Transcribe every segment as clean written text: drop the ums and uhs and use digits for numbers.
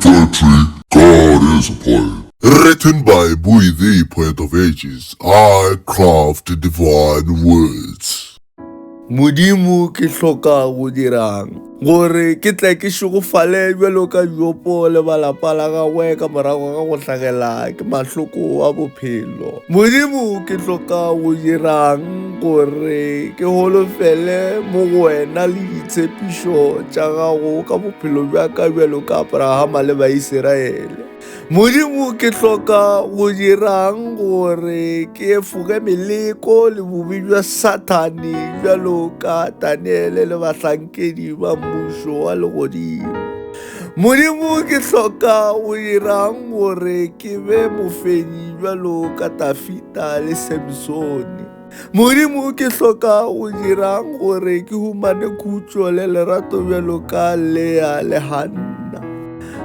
Poetry, God is a poet. Written by Bui the Poet of Ages, I craft divine words. Modimo ke hloka go dirang gore ke tle ke šogofale bjalo ka jopo le balapa la gagwe ka morago ga go hlagela ke mahloko a bophelo. Modimo ke hloka go dirang gore ke holofele mo go wena le ditshepišo tša gago ka bophelo bja ka bjalo ka Abrahama le Baiseraele. Modimo ke hloka go dirang gore ke efoge meleko le bobi bja Satane bjalo ka Daniele le bahlankedi ba mmušo wa legodimo. Modimo ke hloka go dirang gore ke be mofenyi bjalo ka Dafita le Samsone. Modimo ke hloka go dirang gore ke humane khutšo le lerato bjalo ka Lea le Hanna.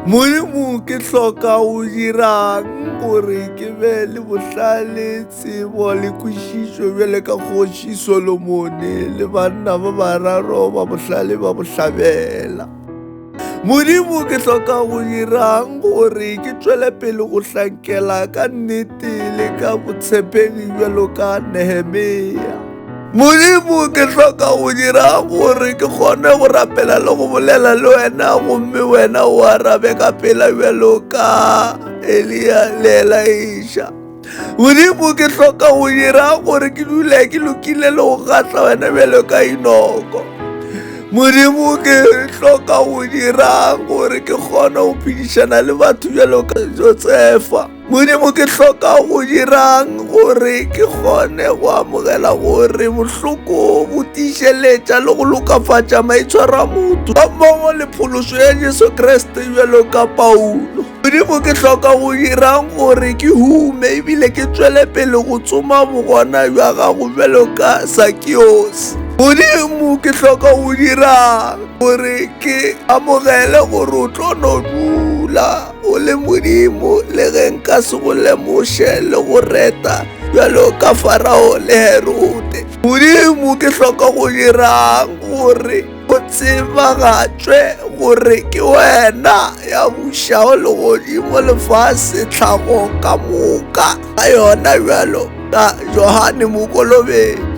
Modimo ke hloka go dirang gore ke be le bohlale, tsebo le kwešišo bjale ka kgoši Solomone le banna ba bararo ba bohlale ba bohlabela. Modimo ke hloka go dirang gore ke tšwele pele go hlankela ka nnete le ka botshepegi bjalo ka Nehemia. Modimo ke hloka go dira gore ke kgone go rapela le go bolela le wena gomme wena o arabe ka pela bjalo ka Elia le Elaisha. Modimo ke hloka go dira gore ke dule ke lokile le go kgatla wena bjalo ka Enoko. Modimo ke hloka go dira gore ke kgone go phedišana le batho bjalo ka Josefa. Modimo ke hloka go dirang gore ke kgone go amogela gore bohloko bo tiišeletša le go lokafatša maitshwaro a motho ka mmogo le phološo ya Jesu Kriste bjalo ka Paulo. Modimo ke hloka go dirang gore ke hume ebile ke tšwele pele go tsoma bogona bja gago bjalo ka Sakios. Modimo ke hloka go dirang gore ke amogele gore o tlo no dula o le Modimo le ge nka se go lemoše le go reta bjalo ka Farao le Herode. Modimo ke hloka go dirang gore o tsebagatšwe gore ke wena ya bušago legodimo lefase tlhago ka moka ga yona bjalo ka Johane Mokolobedi.